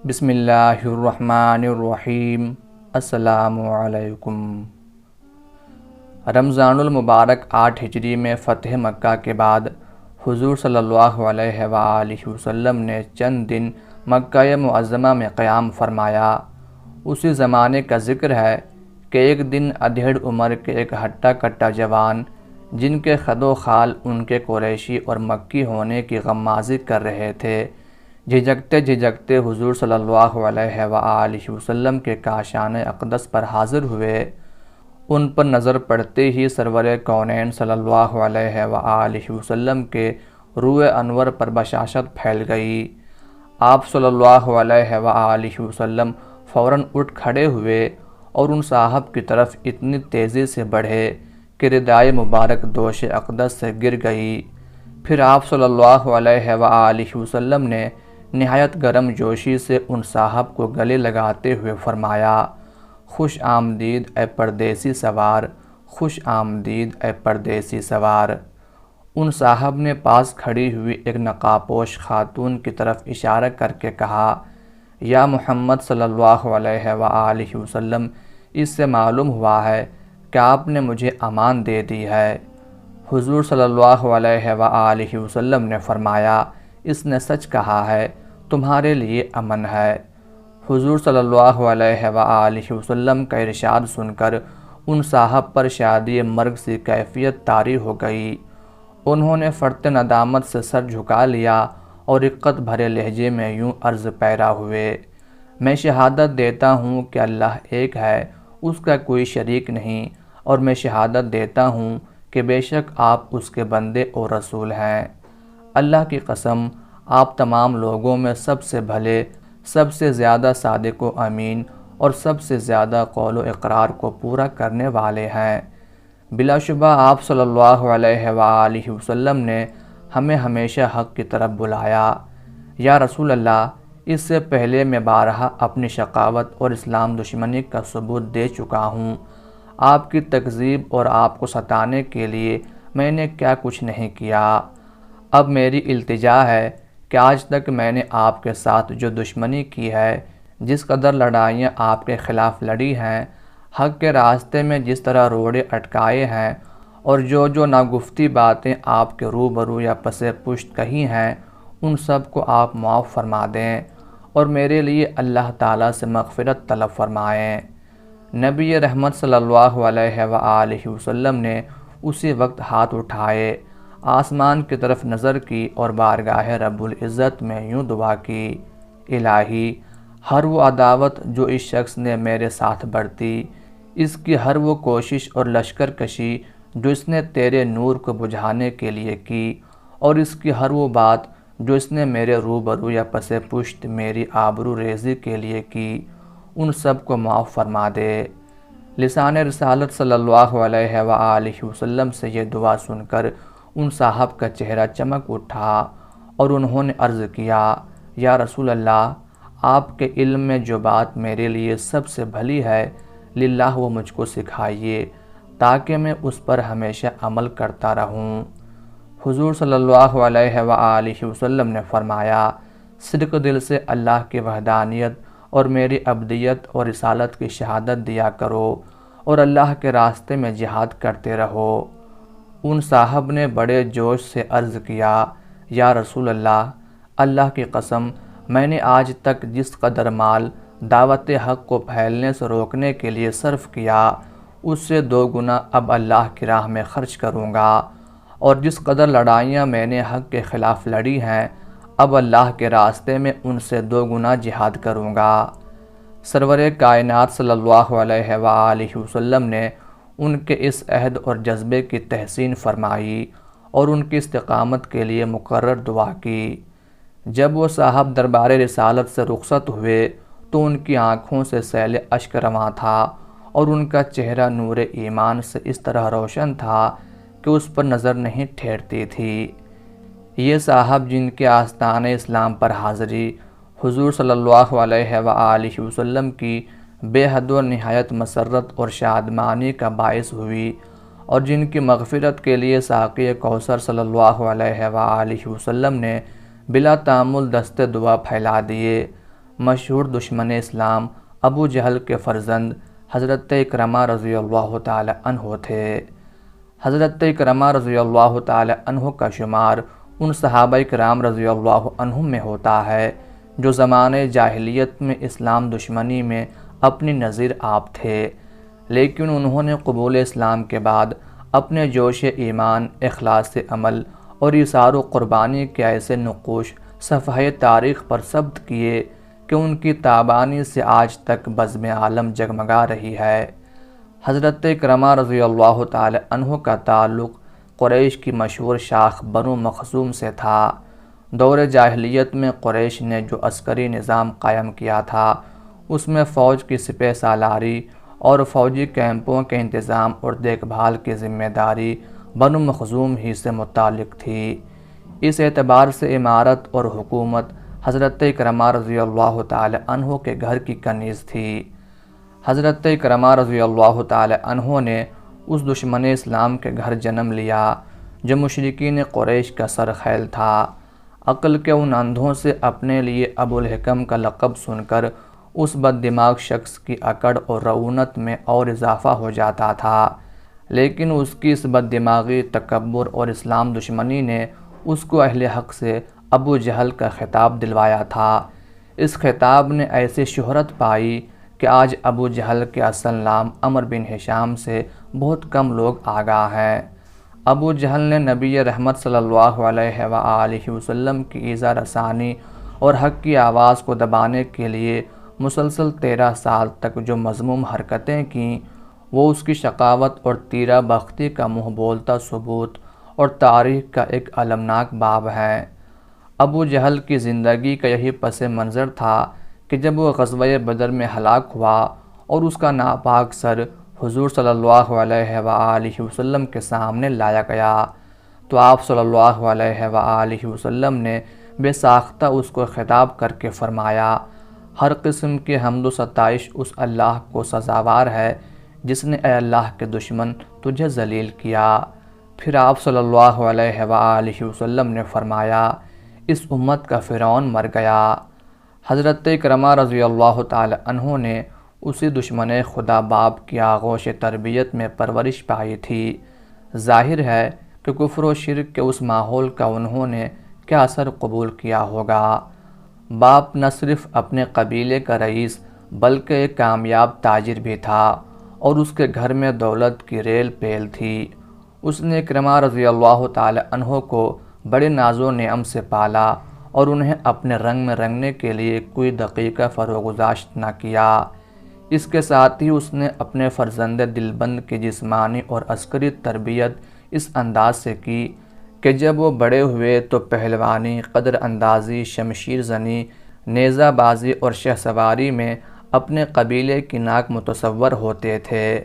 بسم اللہ الرحمن الرحیم۔ السلام علیکم۔ رمضان المبارک 8 ہجری میں فتح مکہ کے بعد حضور صلی اللہ علیہ وآلہ وسلم نے چند دن مکہ معظمہ میں قیام فرمایا۔ اسی زمانے کا ذکر ہے کہ ایک دن ادھیڑ عمر کے ایک ہٹا کٹا جوان، جن کے خد و خال ان کے قریشی اور مکی ہونے کی غمازی کر رہے تھے، جھجکتے حضور صلی اللہ علیہ وآلہ وسلم کے کاشان اقدس پر حاضر ہوئے۔ ان پر نظر پڑتے ہی سرور کونین صلی اللہ علیہ وآلہ وسلم کے روح انور پر بشاشت پھیل گئی۔ آپ صلی اللہ علیہ وآلہ وسلم فوراً اٹھ کھڑے ہوئے اور ان صاحب کی طرف اتنی تیزی سے بڑھے کہ ردائے مبارک دوش اقدس سے گر گئی۔ پھر آپ صلی اللہ علیہ وآلہ وسلم نے نہایت گرم جوشی سے ان صاحب کو گلے لگاتے ہوئے فرمایا، خوش آمدید اے پردیسی سوار، خوش آمدید اے پردیسی سوار۔ ان صاحب نے پاس کھڑی ہوئی ایک نقابپوش خاتون کی طرف اشارہ کر کے کہا، یا محمد صلی اللہ علیہ وآلہ وسلم، اس سے معلوم ہوا ہے کہ آپ نے مجھے امان دے دی ہے۔ حضور صلی اللہ علیہ وآلہ وسلم نے فرمایا، اس نے سچ کہا ہے، تمہارے لیے امن ہے۔ حضور صلی اللہ علیہ وآلہ وسلم کا ارشاد سن کر ان صاحب پر شادی مرگ سی کیفیت طاری ہو گئی۔ انہوں نے فرط ندامت سے سر جھکا لیا اور رقت بھرے لہجے میں یوں عرض پیرا ہوئے، میں شہادت دیتا ہوں کہ اللہ ایک ہے، اس کا کوئی شریک نہیں، اور میں شہادت دیتا ہوں کہ بے شک آپ اس کے بندے اور رسول ہیں۔ اللہ کی قسم، آپ تمام لوگوں میں سب سے بھلے، سب سے زیادہ صادق و امین اور سب سے زیادہ قول و اقرار کو پورا کرنے والے ہیں۔ بلا شبہ آپ صلی اللہ علیہ وآلہ وسلم نے ہمیں ہمیشہ حق کی طرف بلایا۔ یا رسول اللہ، اس سے پہلے میں بارہا اپنی شقاوت اور اسلام دشمنی کا ثبوت دے چکا ہوں۔ آپ کی تکذیب اور آپ کو ستانے کے لیے میں نے کیا کچھ نہیں کیا۔ اب میری التجا ہے کہ آج تک میں نے آپ کے ساتھ جو دشمنی کی ہے، جس قدر لڑائیاں آپ کے خلاف لڑی ہیں، حق کے راستے میں جس طرح روڑے اٹکائے ہیں، اور جو ناگفتی باتیں آپ کے روبرو یا پس پشت کہی ہیں، ان سب کو آپ معاف فرما دیں اور میرے لیے اللہ تعالیٰ سے مغفرت طلب فرمائیں۔ نبی رحمت صلی اللہ علیہ وآلہ وسلم نے اسی وقت ہاتھ اٹھائے، آسمان کی طرف نظر کی اور بارگاہ رب العزت میں یوں دعا کی، الہی، ہر وہ عداوت جو اس شخص نے میرے ساتھ برتی، اس کی ہر وہ کوشش اور لشکر کشی جو اس نے تیرے نور کو بجھانے کے لیے کی، اور اس کی ہر وہ بات جو اس نے میرے روبرو یا پس پشت میری آبرو ریزی کے لیے کی، ان سب کو معاف فرما دے۔ لسان رسالت صلی اللہ علیہ وآلہ وسلم سے یہ دعا سن کر ان صاحب کا چہرہ چمک اٹھا اور انہوں نے عرض کیا، یا رسول اللہ، آپ کے علم میں جو بات میرے لیے سب سے بھلی ہے، للہ وہ مجھ کو سکھائیے تاکہ میں اس پر ہمیشہ عمل کرتا رہوں۔ حضور صلی اللہ علیہ وآلہ وسلم نے فرمایا، صدق دل سے اللہ کی وحدانیت اور میری عبدیت اور رسالت کی شہادت دیا کرو اور اللہ کے راستے میں جہاد کرتے رہو۔ ان صاحب نے بڑے جوش سے عرض کیا، یا رسول اللہ، اللہ کی قسم، میں نے آج تک جس قدر مال دعوت حق کو پھیلنے سے روکنے کے لیے صرف کیا، اس سے 2 گنا اب اللہ کی راہ میں خرچ کروں گا، اور جس قدر لڑائیاں میں نے حق کے خلاف لڑی ہیں، اب اللہ کے راستے میں ان سے 2 گنا جہاد کروں گا۔ سرور کائنات صلی اللہ علیہ وآلہ وسلم نے ان کے اس عہد اور جذبے کی تحسین فرمائی اور ان کی استقامت کے لیے مقرر دعا کی۔ جب وہ صاحب دربار رسالت سے رخصت ہوئے تو ان کی آنکھوں سے سیل اشک رواں تھا اور ان کا چہرہ نور ایمان سے اس طرح روشن تھا کہ اس پر نظر نہیں ٹھہرتی تھی۔ یہ صاحب جن کے آستان اسلام پر حاضری حضور صلی اللہ علیہ وآلہ وسلم کی بے حد و نہایت مسرت اور شادمانی کا باعث ہوئی، اور جن کی مغفرت کے لیے ساقی کوثر صلی اللہ علیہ وآلہ وسلم نے بلا تامل دست دعا پھیلا دیے، مشہور دشمن اسلام ابو جہل کے فرزند حضرت اکرمہ رضی اللہ تعالی عنہ تھے۔ حضرت اکرمہ رضی اللہ تعالی عنہ کا شمار ان صحابہ کرام رضی اللہ عنہم میں ہوتا ہے جو زمانے جاہلیت میں اسلام دشمنی میں اپنی نظیر آپ تھے، لیکن انہوں نے قبول اسلام کے بعد اپنے جوش ایمان، اخلاص عمل اور ایثار و قربانی کے ایسے نقوش صفحہ تاریخ پر ثبت کیے کہ ان کی تابانی سے آج تک بزم عالم جگمگا رہی ہے۔ حضرت اکرمہ رضی اللہ تعالی عنہ کا تعلق قریش کی مشہور شاخ بنو مخزوم سے تھا۔ دور جاہلیت میں قریش نے جو عسکری نظام قائم کیا تھا اس میں فوج کی سپہ سالاری اور فوجی کیمپوں کے انتظام اور دیکھ بھال کی ذمہ داری بنو مخزوم ہی سے متعلق تھی۔ اس اعتبار سے عمارت اور حکومت حضرت اکرمہ رضی اللہ تعالی عنہ کے گھر کی کنیز تھی۔ حضرت اکرمہ رضی اللہ تعالی عنہ نے اس دشمن اسلام کے گھر جنم لیا جو مشرکین قریش کا سرخیل تھا۔ عقل کے ان اندھوں سے اپنے لیے ابو الحکم کا لقب سن کر اس بد دماغ شخص کی اکڑ اور رعونت میں اور اضافہ ہو جاتا تھا، لیکن اس کی اس بد دماغی، تکبر اور اسلام دشمنی نے اس کو اہل حق سے ابو جہل کا خطاب دلوایا تھا۔ اس خطاب نے ایسی شہرت پائی کہ آج ابو جہل کے اصل نام عمرو بن ہشام سے بہت کم لوگ آگاہ ہیں۔ ابو جہل نے نبی رحمت صلی اللہ علیہ وآلہ وسلم کی ایذا رسانی اور حق کی آواز کو دبانے کے لیے مسلسل 13 سال تک جو مذموم حرکتیں کیں وہ اس کی شقاوت اور تیرہ بختی کا منہ بولتا ثبوت اور تاریخ کا ایک المناک باب ہے۔ ابو جہل کی زندگی کا یہی پس منظر تھا کہ جب وہ غزوہ بدر میں ہلاک ہوا اور اس کا ناپاک سر حضور صلی اللہ علیہ وآلہ وسلم کے سامنے لایا گیا تو آپ صلی اللہ علیہ وآلہ وسلم نے بے ساختہ اس کو خطاب کر کے فرمایا، ہر قسم کی حمد و ستائش اس اللہ کو سزاوار ہے جس نے اے اللہ کے دشمن تجھے ذلیل کیا۔ پھر آپ صلی اللہ علیہ وآلہ وسلم نے فرمایا، اس امت کا فرعون مر گیا۔ حضرت اکرمہ رضی اللہ تعالی عنہ نے اسی دشمن خدا باپ کی آغوش تربیت میں پرورش پائی تھی۔ ظاہر ہے کہ کفر و شرک کے اس ماحول کا انہوں نے کیا اثر قبول کیا ہوگا۔ باپ نہ صرف اپنے قبیلے کا رئیس بلکہ ایک کامیاب تاجر بھی تھا اور اس کے گھر میں دولت کی ریل پیل تھی۔ اس نے اکرمہ رضی اللہ تعالی عنہ کو بڑے ناز و نعم سے پالا اور انہیں اپنے رنگ میں رنگنے کے لیے کوئی دقیقہ فروگزاشت نہ کیا۔ اس کے ساتھ ہی اس نے اپنے فرزند دلبند کی جسمانی اور عسکری تربیت اس انداز سے کی کہ جب وہ بڑے ہوئے تو پہلوانی، قدر اندازی، شمشیر زنی، نیزہ بازی اور شہ سواری میں اپنے قبیلے کی ناک متصور ہوتے تھے۔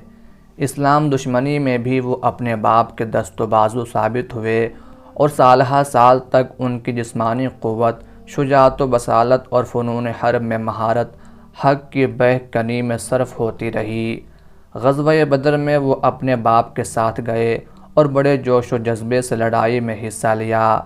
اسلام دشمنی میں بھی وہ اپنے باپ کے دست و بازو ثابت ہوئے اور سالہ سال تک ان کی جسمانی قوت، شجاعت و بصالت اور فنون حرب میں مہارت حق کی بہہ کنی میں صرف ہوتی رہی۔ غزوہ بدر میں وہ اپنے باپ کے ساتھ گئے اور بڑے جوش و جذبے سے لڑائی میں حصہ لیا۔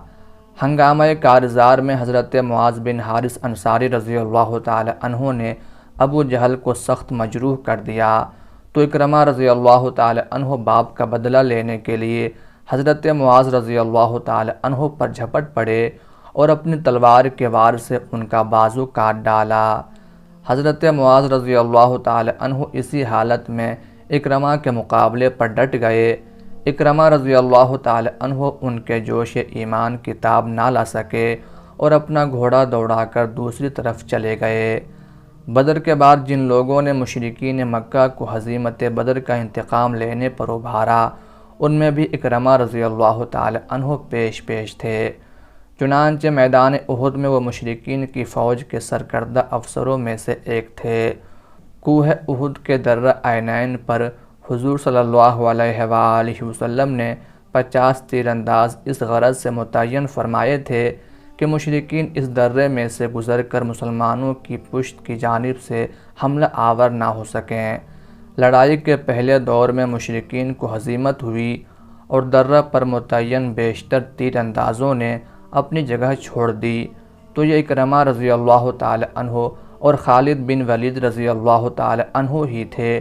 ہنگامہ کارزار میں حضرت معاذ بن حارث انصاری رضی اللہ تعالی عنہ نے ابو جہل کو سخت مجروح کر دیا تو اکرمہ رضی اللہ تعالی عنہ باپ کا بدلہ لینے کے لیے حضرت معاذ رضی اللہ تعالی عنہ پر جھپٹ پڑے اور اپنی تلوار کے وار سے ان کا بازو کاٹ ڈالا۔ حضرت معاذ رضی اللہ تعالی عنہ اسی حالت میں اکرمہ کے مقابلے پر ڈٹ گئے۔ اکرمہ رضی اللہ تعالی عنہ ان کے جوش ایمان کی تاب نہ لا سکے اور اپنا گھوڑا دوڑا کر دوسری طرف چلے گئے۔ بدر کے بعد جن لوگوں نے مشرکین مکہ کو ہزیمت بدر کا انتقام لینے پر ابھارا ان میں بھی اکرمہ رضی اللہ تعالی عنہ پیش تھے۔ چنانچہ میدان احد میں وہ مشرکین کی فوج کے سرکردہ افسروں میں سے ایک تھے۔ کوہ احد کے درہ عینین پر حضور صلی اللہ علیہ وآلہ وسلم نے 50 تیر انداز اس غرض سے متعین فرمائے تھے کہ مشرکین اس درے میں سے گزر کر مسلمانوں کی پشت کی جانب سے حملہ آور نہ ہو سکیں۔ لڑائی کے پہلے دور میں مشرکین کو ہزیمت ہوئی اور درہ پر متعین بیشتر تیر اندازوں نے اپنی جگہ چھوڑ دی تو یہ اکرمہ رضی اللہ تعالی عنہ اور خالد بن ولید رضی اللہ تعالی عنہ ہی تھے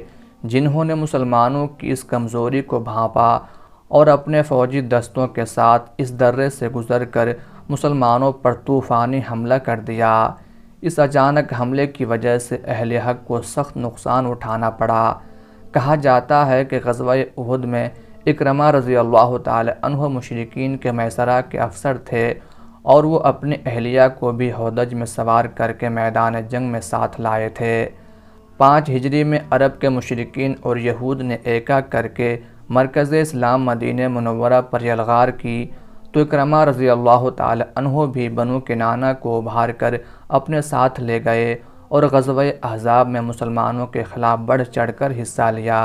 جنہوں نے مسلمانوں کی اس کمزوری کو بھانپا اور اپنے فوجی دستوں کے ساتھ اس درے سے گزر کر مسلمانوں پر طوفانی حملہ کر دیا۔ اس اچانک حملے کی وجہ سے اہل حق کو سخت نقصان اٹھانا پڑا۔ کہا جاتا ہے کہ غزوہ احد میں اکرمہ رضی اللہ تعالی عنہ مشرکین کے میسرہ کے افسر تھے اور وہ اپنی اہلیہ کو بھی ہودج میں سوار کر کے میدان جنگ میں ساتھ لائے تھے۔ 5 ہجری میں عرب کے مشرکین اور یہود نے ایکا کر کے مرکز اسلام مدینہ منورہ پر یلغار کی تو اکرمہ رضی اللہ تعالی عنہ بھی بنو کنانہ کو ابھار کر اپنے ساتھ لے گئے اور غزوہ احزاب میں مسلمانوں کے خلاف بڑھ چڑھ کر حصہ لیا۔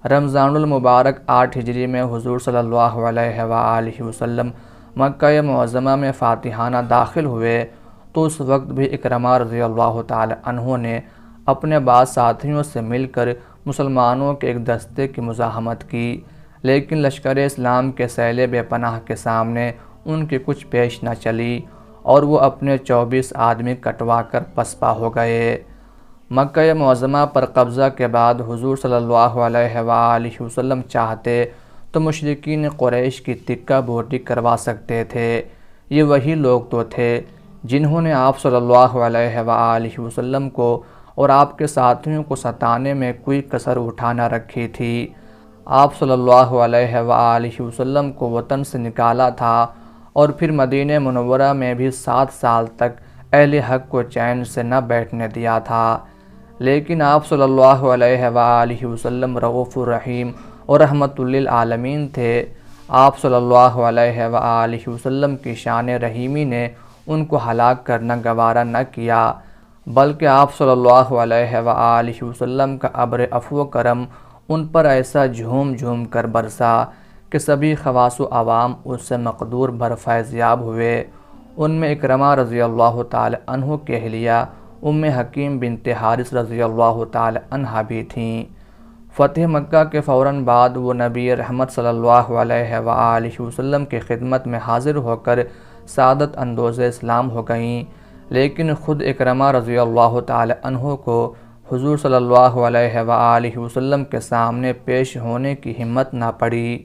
رمضان المبارک 8 ہجری میں حضور صلی اللہ علیہ وآلہ وسلم مکہ معظمہ میں فاتحانہ داخل ہوئے تو اس وقت بھی اکرمہ رضی اللہ تعالی عنہ نے اپنے بعض ساتھیوں سے مل کر مسلمانوں کے ایک دستے کی مزاحمت کی، لیکن لشکر اسلام کے سیل بے پناہ کے سامنے ان کی کچھ پیش نہ چلی اور وہ اپنے 24 آدمی کٹوا کر پسپا ہو گئے۔ مکہ معظمہ پر قبضہ کے بعد حضور صلی اللہ علیہ وآلہ وسلم چاہتے تو مشرکین قریش کی تکہ بوٹی کروا سکتے تھے۔ یہ وہی لوگ تو تھے جنہوں نے آپ صلی اللہ علیہ وآلہ وسلم کو اور آپ کے ساتھیوں کو ستانے میں کوئی کسر اٹھا نہ رکھی تھی۔ آپ صلی اللہ علیہ وآلہ وسلم کو وطن سے نکالا تھا اور پھر مدینہ منورہ میں بھی 7 سال تک اہل حق کو چین سے نہ بیٹھنے دیا تھا، لیکن آپ صلی اللہ علیہ وآلہ وسلم رؤوف الرحیم اور رحمت للعالمین تھے۔ آپ صلی اللہ علیہ وآلہ وسلم کی شان رحیمی نے ان کو ہلاک کرنا گوارا نہ کیا، بلکہ آپ صلی اللہ علیہ وآلہ وسلم کا ابر عفو و کرم ان پر ایسا جھوم جھوم کر برسا کہ سبھی خواص و عوام اس سے مقدور بر فیض یاب ہوئے۔ ان میں اکرمہ رضی اللہ تعالی عنہ کی اہلیہ ام حکیم بنت حارث رضی اللہ تعالی عنہ بھی تھیں۔ فتح مکہ کے فوراً بعد وہ نبی رحمت صلی اللہ علیہ وآلہ وسلم کی خدمت میں حاضر ہو کر سعادت اندوز اسلام ہو گئیں، لیکن خود اکرمہ رضی اللہ تعالی عنہ کو حضور صلی اللہ علیہ وآلہ وسلم کے سامنے پیش ہونے کی ہمت نہ پڑی۔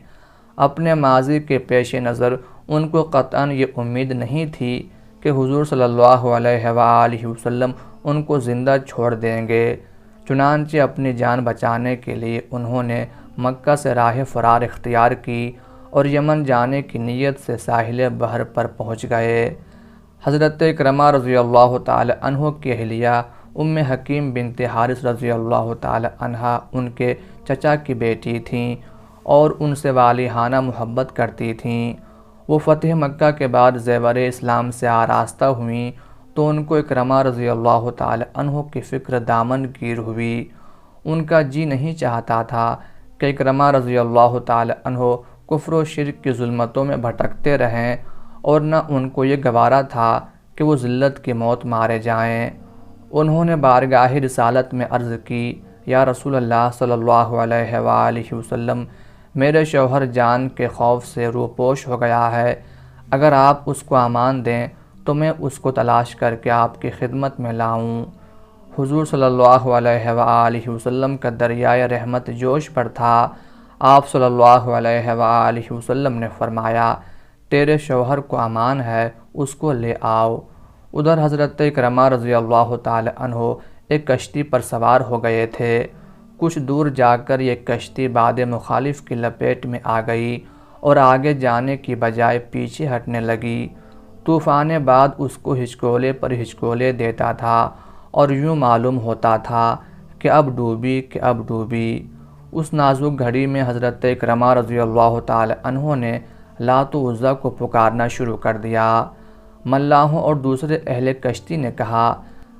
اپنے ماضی کے پیش نظر ان کو قطعاً یہ امید نہیں تھی کہ حضور صلی اللہ علیہ وآلہ وسلم ان کو زندہ چھوڑ دیں گے، چنانچہ اپنی جان بچانے کے لیے انہوں نے مکہ سے راہ فرار اختیار کی اور یمن جانے کی نیت سے ساحل بحر پر پہنچ گئے۔ حضرت اکرمہ رضی اللہ تعالی عنہ کی اہلیہ ام حکیم بنت حارث رضی اللہ تعالی عنہ ان کے چچا کی بیٹی تھیں اور ان سے والہانہ محبت کرتی تھیں۔ وہ فتح مکہ کے بعد زیور اسلام سے آراستہ ہوئیں تو ان کو اکرمہ رضی اللہ تعالی عنہ کی فکر دامن گیر ہوئی۔ ان کا جی نہیں چاہتا تھا کہ اکرمہ رضی اللہ تعالی عنہ کفر و شرک کی ظلمتوں میں بھٹکتے رہیں، اور نہ ان کو یہ گوارا تھا کہ وہ ذلت کی موت مارے جائیں۔ انہوں نے بارگاہ رسالت میں عرض کی، یا رسول اللہ صلی اللہ علیہ وآلہ وسلم، میرے شوہر جان کے خوف سے روپوش ہو گیا ہے، اگر آپ اس کو امان دیں تو میں اس کو تلاش کر کے آپ کی خدمت میں لاؤں۔ حضور صلی اللہ علیہ وآلہ وسلم کا دریائے رحمت جوش پر تھا۔ آپ صلی اللہ علیہ وآلہ وسلم نے فرمایا، تیرے شوہر کو امان ہے، اس کو لے آؤ۔ ادھر حضرت اکرمہ رضی اللہ تعالی عنہ ایک کشتی پر سوار ہو گئے تھے۔ کچھ دور جا کر یہ کشتی باد مخالف کی لپیٹ میں آ گئی اور آگے جانے کی بجائے پیچھے ہٹنے لگی۔ طوفان بعد اس کو ہچکولے پر ہچکولے دیتا تھا اور یوں معلوم ہوتا تھا کہ اب ڈوبی۔ اس نازک گھڑی میں حضرت اکرمہ رضی اللہ تعالی عنہ نے لات و عزیٰ کو پکارنا شروع کر دیا۔ ملاحوں اور دوسرے اہل کشتی نے کہا،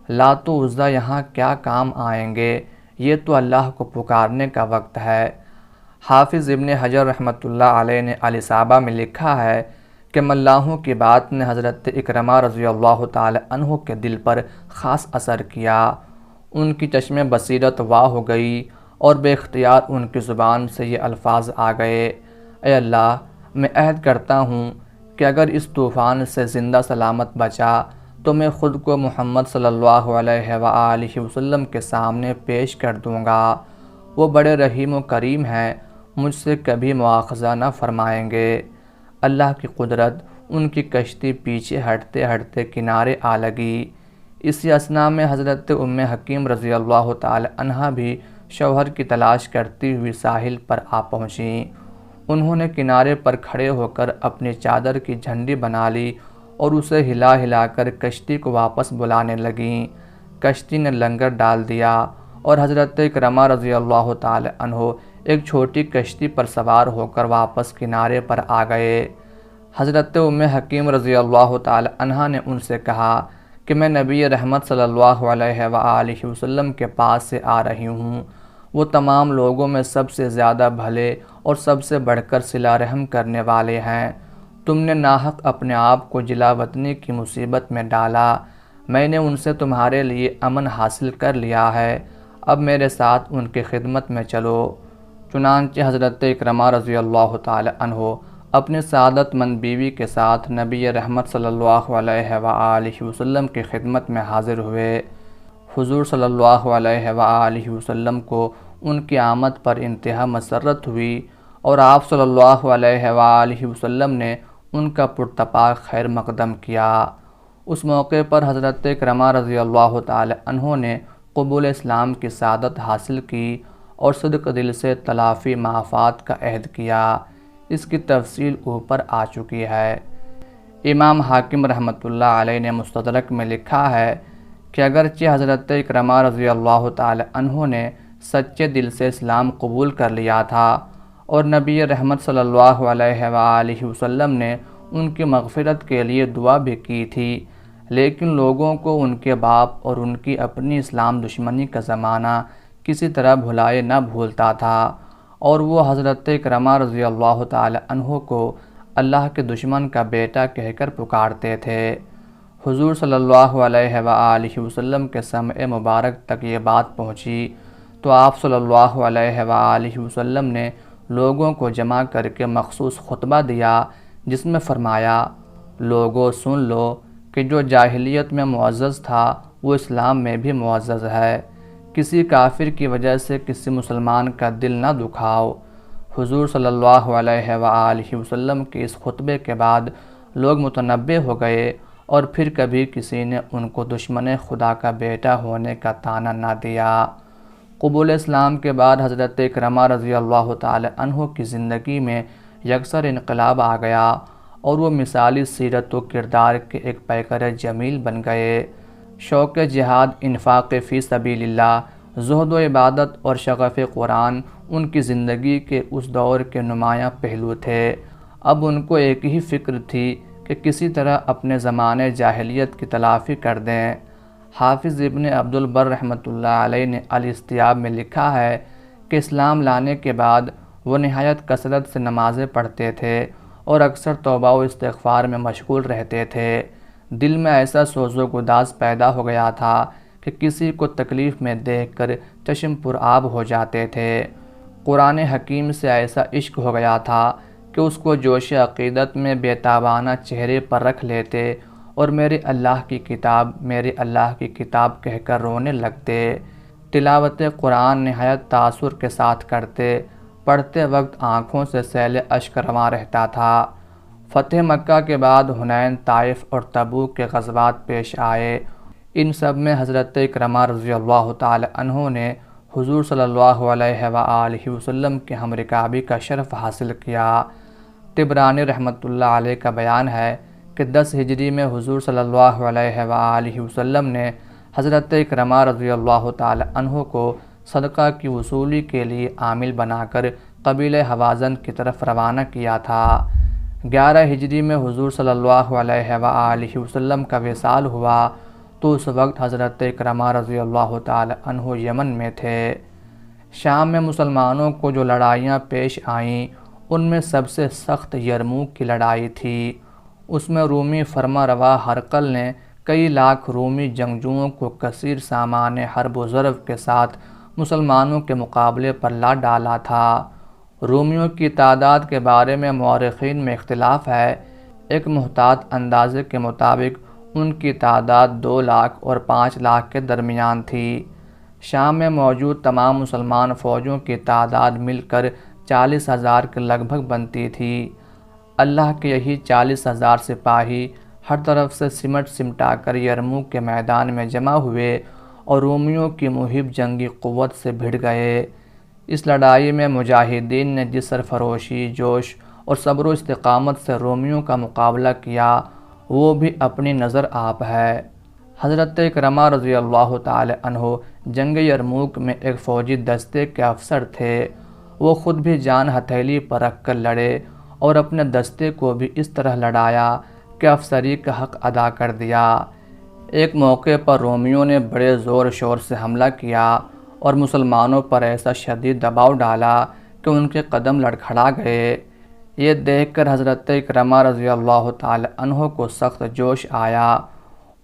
لات و عزیٰ یہاں کیا کام آئیں گے، یہ تو اللہ کو پکارنے کا وقت ہے۔ حافظ ابن حجر رحمۃ اللہ علیہ نے الاصابہ میں لکھا ہے کہ ملاحوں کی بات نے حضرت اکرمہ رضی اللہ تعالی عنہ کے دل پر خاص اثر کیا۔ ان کی چشم بصیرت وا ہو گئی اور بے اختیار ان کی زبان سے یہ الفاظ آ گئے، اے اللہ، میں عہد کرتا ہوں کہ اگر اس طوفان سے زندہ سلامت بچا تو میں خود کو محمد صلی اللہ علیہ وآلہ وسلم کے سامنے پیش کر دوں گا۔ وہ بڑے رحیم و کریم ہیں، مجھ سے کبھی مواخذہ نہ فرمائیں گے۔ اللہ کی قدرت، ان کی کشتی پیچھے ہٹتے ہٹتے کنارے آ لگی۔ اسی اثناء میں حضرت ام حکیم رضی اللہ تعالی عنہا بھی شوہر کی تلاش کرتی ہوئی ساحل پر آ پہنچیں۔ انہوں نے کنارے پر کھڑے ہو کر اپنی چادر کی جھنڈی بنا لی اور اسے ہلا ہلا کر کشتی کو واپس بلانے لگیں۔ کشتی نے لنگر ڈال دیا اور حضرت اکرمہ رضی اللہ تعالی عنہ ایک چھوٹی کشتی پر سوار ہو کر واپس کنارے پر آ گئے۔ حضرت ام حکیم رضی اللہ تعالی عنہا نے ان سے کہا کہ میں نبی رحمت صلی اللہ علیہ وآلہ وسلم کے پاس سے آ رہی ہوں۔ وہ تمام لوگوں میں سب سے زیادہ بھلے اور سب سے بڑھ کر صلہ رحم کرنے والے ہیں۔ تم نے ناحق اپنے آپ کو جلا وطنی کی مصیبت میں ڈالا، میں نے ان سے تمہارے لیے امن حاصل کر لیا ہے، اب میرے ساتھ ان کی خدمت میں چلو۔ چنانچہ حضرت اکرمہ رضی اللہ تعالی عنہ اپنی سعادت مند بیوی کے ساتھ نبی رحمت صلی اللہ علیہ وآلہ وسلم کی خدمت میں حاضر ہوئے۔ حضور صلی اللہ علیہ وآلہ وسلم کو ان کی آمد پر انتہا مسرت ہوئی اور آپ صلی اللہ علیہ وآلہ وسلم نے ان کا پرتپاک خیر مقدم کیا۔ اس موقع پر حضرت اکرمہ رضی اللہ تعالی عنہ نے قبول اسلام کی سعادت حاصل کی اور صدق دل سے تلافی معافات کا عہد کیا۔ اس کی تفصیل اوپر آ چکی ہے۔ امام حاکم رحمۃ اللہ علیہ نے مستدرک میں لکھا ہے کہ اگرچہ حضرت اکرمہ رضی اللہ تعالی عنہ نے سچے دل سے اسلام قبول کر لیا تھا اور نبی رحمت صلی اللہ علیہ وآلہ وسلم نے ان کی مغفرت کے لیے دعا بھی کی تھی، لیکن لوگوں کو ان کے باپ اور ان کی اپنی اسلام دشمنی کا زمانہ کسی طرح بھلائے نہ بھولتا تھا اور وہ حضرت اکرمہ رضی اللہ تعالی عنہ کو اللہ کے دشمن کا بیٹا کہہ کر پکارتے تھے۔ حضور صلی اللہ علیہ وآلہ وسلم کے سمع مبارک تک یہ بات پہنچی تو آپ صلی اللہ علیہ وآلہ وسلم نے لوگوں کو جمع کر کے مخصوص خطبہ دیا، جس میں فرمایا، لوگوں سن لو کہ جو جاہلیت میں معزز تھا وہ اسلام میں بھی معزز ہے، کسی کافر کی وجہ سے کسی مسلمان کا دل نہ دکھاؤ۔ حضور صلی اللہ علیہ وآلہ وسلم کے اس خطبے کے بعد لوگ متنبہ ہو گئے اور پھر کبھی کسی نے ان کو دشمن خدا کا بیٹا ہونے کا طعنہ نہ دیا۔ قبول اسلام کے بعد حضرت اکرمہ رضی اللہ تعالی عنہ کی زندگی میں یکسر انقلاب آ گیا اور وہ مثالی سیرت و کردار کے ایک پیکر جمیل بن گئے۔ شوق جہاد، انفاق فی سبیل اللہ، زہد و عبادت اور شغف قرآن ان کی زندگی کے اس دور کے نمایاں پہلو تھے۔ اب ان کو ایک ہی فکر تھی کہ کسی طرح اپنے زمانے جاہلیت کی تلافی کر دیں۔ حافظ ابن عبد البر رحمۃ اللہ علیہ نے الاستیاب میں لکھا ہے کہ اسلام لانے کے بعد وہ نہایت کثرت سے نمازیں پڑھتے تھے اور اکثر توبہ و استغفار میں مشغول رہتے تھے۔ دل میں ایسا سوز و گداز پیدا ہو گیا تھا کہ کسی کو تکلیف میں دیکھ کر چشم پر آب ہو جاتے تھے۔ قرآن حکیم سے ایسا عشق ہو گیا تھا کہ اس کو جوش عقیدت میں بے تابانہ چہرے پر رکھ لیتے اور میرے اللہ کی کتاب، میرے اللہ کی کتاب کہہ کر رونے لگتے۔ تلاوت قرآن نہایت تاثر کے ساتھ کرتے، پڑھتے وقت آنکھوں سے سیل اشک رواں رہتا تھا۔ فتح مکہ کے بعد حنین، طائف اور تبوک کے غزوات پیش آئے۔ ان سب میں حضرت اکرمہ رضی اللہ تعالی عنہ نے حضور صلی اللہ علیہ وآلہ وسلم کے ہم رکابی کا شرف حاصل کیا۔ طبرانی رحمۃ اللہ علیہ کا بیان ہے کہ 10 ہجری میں حضور صلی اللہ علیہ وآلہ وسلم نے حضرت اکرمہ رضی اللہ تعالی عنہ کو صدقہ کی وصولی کے لیے عامل بنا کر قبیلہ حوازن کی طرف روانہ کیا تھا۔ 11 ہجری میں حضور صلی اللہ علیہ وآلہ وسلم کا وصال ہوا تو اس وقت حضرت اکرمہ رضی اللہ تعالی عنہ یمن میں تھے۔ شام میں مسلمانوں کو جو لڑائیاں پیش آئیں ان میں سب سے سخت یرموک کی لڑائی تھی۔ اس میں رومی فرما روا ہرقل نے کئی لاکھ رومی جنگجوؤں کو کثیر سامان حرب و ضرب کے ساتھ مسلمانوں کے مقابلے پر لا ڈالا تھا۔ رومیوں کی تعداد کے بارے میں مورخین میں اختلاف ہے۔ ایک محتاط اندازے کے مطابق ان کی تعداد 2 لاکھ اور 5 لاکھ کے درمیان تھی۔ شام میں موجود تمام مسلمان فوجوں کی تعداد مل کر 40,000 کے لگ بھگ بنتی تھی۔ اللہ کے یہی 40,000 سپاہی ہر طرف سے سمٹ سمٹا کر یرموک کے میدان میں جمع ہوئے اور رومیوں کی مہیب جنگی قوت سے بھڑ گئے۔ اس لڑائی میں مجاہدین نے جس سرفروشی، جوش اور صبر و استقامت سے رومیوں کا مقابلہ کیا وہ بھی اپنی نظر آپ ہے۔ حضرت اکرمہ رضی اللہ تعالی عنہ جنگ یرموک میں ایک فوجی دستے کے افسر تھے۔ وہ خود بھی جان ہتھیلی پر رکھ کر لڑے اور اپنے دستے کو بھی اس طرح لڑایا کہ افسری کا حق ادا کر دیا۔ ایک موقع پر رومیوں نے بڑے زور شور سے حملہ کیا اور مسلمانوں پر ایسا شدید دباؤ ڈالا کہ ان کے قدم لڑکھڑا گئے۔ یہ دیکھ کر حضرت اکرمہ رضی اللہ تعالی عنہ کو سخت جوش آیا۔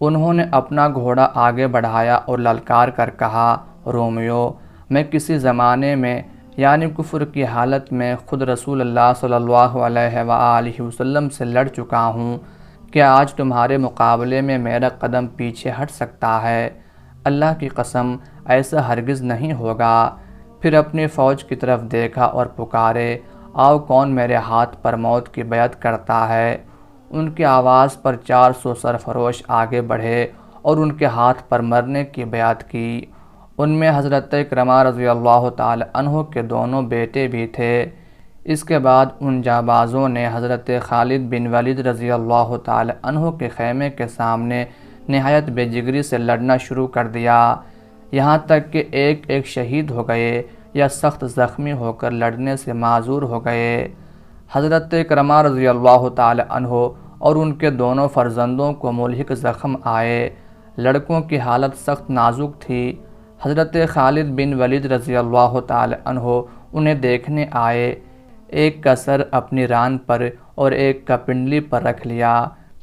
انہوں نے اپنا گھوڑا آگے بڑھایا اور للکار کر کہا، رومیو، میں کسی زمانے میں یعنی کفر کی حالت میں خود رسول اللہ صلی اللہ علیہ وآلہ وسلم سے لڑ چکا ہوں، کیا آج تمہارے مقابلے میں میرا قدم پیچھے ہٹ سکتا ہے؟ اللہ کی قسم ایسا ہرگز نہیں ہوگا۔ پھر اپنی فوج کی طرف دیکھا اور پکارے، آؤ کون میرے ہاتھ پر موت کی بیعت کرتا ہے؟ ان کی آواز پر 400 سرفروش آگے بڑھے اور ان کے ہاتھ پر مرنے کی بیعت کی۔ ان میں حضرت اکرمہ رضی اللہ تعالی عنہ کے دونوں بیٹے بھی تھے۔ اس کے بعد ان جانبازوں نے حضرت خالد بن ولید رضی اللہ تعالی عنہ کے خیمے کے سامنے نہایت بے جگری سے لڑنا شروع کر دیا، یہاں تک کہ ایک ایک شہید ہو گئے یا سخت زخمی ہو کر لڑنے سے معذور ہو گئے۔ حضرت اکرمہ رضی اللہ تعالی عنہ اور ان کے دونوں فرزندوں کو ملحق زخم آئے۔ لڑکوں کی حالت سخت نازک تھی۔ حضرت خالد بن ولید رضی اللہ تعالی عنہ انہیں دیکھنے آئے۔ ایک کا سر اپنی ران پر اور ایک کا پنڈلی پر رکھ لیا،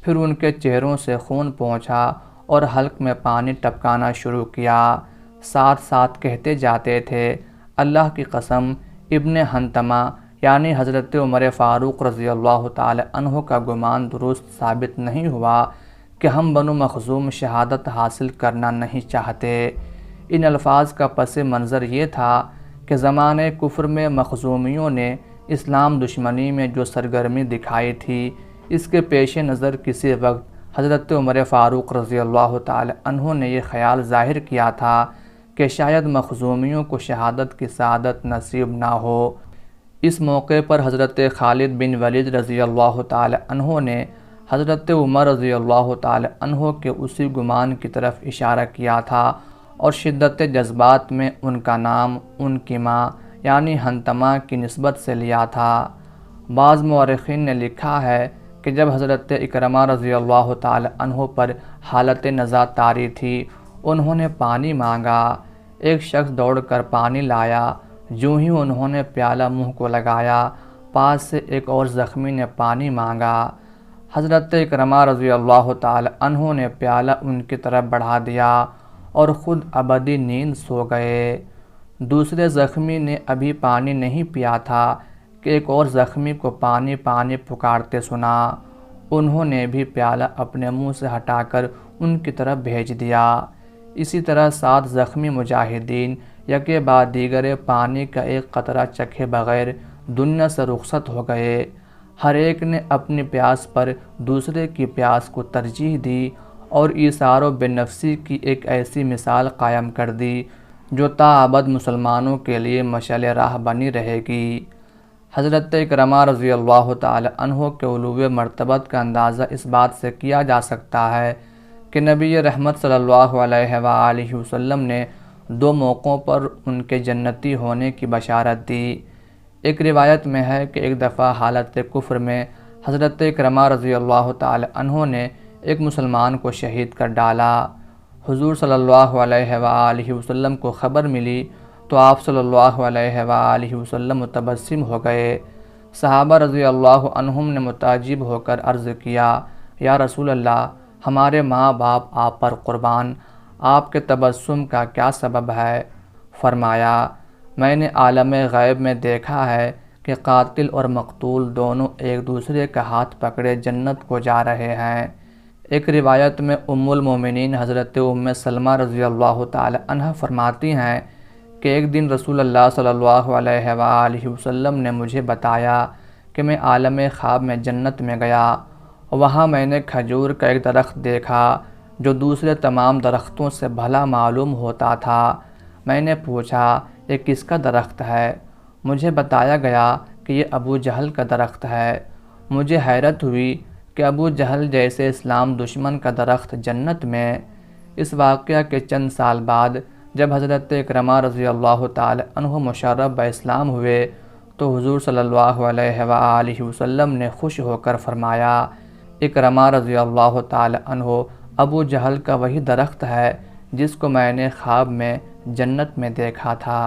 پھر ان کے چہروں سے خون پونچھا اور حلق میں پانی ٹپکانا شروع کیا۔ ساتھ ساتھ کہتے جاتے تھے، اللہ کی قسم، ابن حنتمہ یعنی حضرت عمر فاروق رضی اللہ تعالی عنہ کا گمان درست ثابت نہیں ہوا کہ ہم بنو مخزوم شہادت حاصل کرنا نہیں چاہتے۔ ان الفاظ کا پس منظر یہ تھا کہ زمانے کفر میں مخزومیوں نے اسلام دشمنی میں جو سرگرمی دکھائی تھی، اس کے پیش نظر کسی وقت حضرت عمر فاروق رضی اللہ تعالی عنہ نے یہ خیال ظاہر کیا تھا کہ شاید مخزومیوں کو شہادت کی سعادت نصیب نہ ہو۔ اس موقع پر حضرت خالد بن ولید رضی اللہ تعالی عنہ نے حضرت عمر رضی اللہ تعالی عنہ کے اسی گمان کی طرف اشارہ کیا تھا اور شدت جذبات میں ان کا نام ان کی ماں یعنی حنتمہ کی نسبت سے لیا تھا۔ بعض مورخین نے لکھا ہے کہ جب حضرت اکرمہ رضی اللہ تعالی عنہ پر حالت نزاع طاری تھی، انہوں نے پانی مانگا۔ ایک شخص دوڑ کر پانی لایا۔ جو ہی انہوں نے پیالہ منہ کو لگایا، پاس سے ایک اور زخمی نے پانی مانگا۔ حضرت اکرمہ رضی اللہ تعالی عنہ نے پیالہ ان کی طرف بڑھا دیا اور خود ابدی نیند سو گئے۔ دوسرے زخمی نے ابھی پانی نہیں پیا تھا کہ ایک اور زخمی کو پانی پانی پکارتے سنا۔ انہوں نے بھی پیالہ اپنے منہ سے ہٹا کر ان کی طرف بھیج دیا۔ اسی طرح 7 زخمی مجاہدین یکے بعد دیگر پانی کا ایک قطرہ چکھے بغیر دنیا سے رخصت ہو گئے۔ ہر ایک نے اپنی پیاس پر دوسرے کی پیاس کو ترجیح دی اور ایثار و بے نفسی کی ایک ایسی مثال قائم کر دی جو تاابد مسلمانوں کے لیے مشعل راہ بنی رہے گی۔ حضرت اکرمہ رضی اللہ تعالی عنہ کے علو مرتبت کا اندازہ اس بات سے کیا جا سکتا ہے کہ نبی رحمت صلی اللہ علیہ وآلہ وسلم نے 2 موقعوں پر ان کے جنتی ہونے کی بشارت دی۔ ایک روایت میں ہے کہ ایک دفعہ حالت کفر میں حضرت اکرمہ رضی اللہ تعالی عنہ نے ایک مسلمان کو شہید کر ڈالا۔ حضور صلی اللہ علیہ وآلہ وسلم کو خبر ملی تو آپ صلی اللہ علیہ وآلہ وسلم متبسم ہو گئے۔ صحابہ رضی اللہ عنہم نے متعجب ہو کر عرض کیا، یا رسول اللہ، ہمارے ماں باپ آپ پر قربان، آپ کے تبسم کا کیا سبب ہے؟ فرمایا، میں نے عالم غیب میں دیکھا ہے کہ قاتل اور مقتول دونوں ایک دوسرے کا ہاتھ پکڑے جنت کو جا رہے ہیں۔ ایک روایت میں ام المومنین حضرت ام سلمہ رضی اللہ تعالی عنہ فرماتی ہیں کہ ایک دن رسول اللہ صلی اللہ علیہ وآلہ وسلم نے مجھے بتایا کہ میں عالم خواب میں جنت میں گیا، وہاں میں نے کھجور کا ایک درخت دیکھا جو دوسرے تمام درختوں سے بھلا معلوم ہوتا تھا۔ میں نے پوچھا یہ کس کا درخت ہے؟ مجھے بتایا گیا کہ یہ ابو جہل کا درخت ہے۔ مجھے حیرت ہوئی کہ ابو جہل جیسے اسلام دشمن کا درخت جنت میں۔ اس واقعہ کے چند سال بعد جب حضرت اکرمہ رضی اللہ تعالی عنہ مشرف اسلام ہوئے تو حضور صلی اللہ علیہ وآلہ وسلم نے خوش ہو کر فرمایا، اکرمہ رضی اللہ تعالی عنہ ابو جہل کا وہی درخت ہے جس کو میں نے خواب میں جنت میں دیکھا تھا۔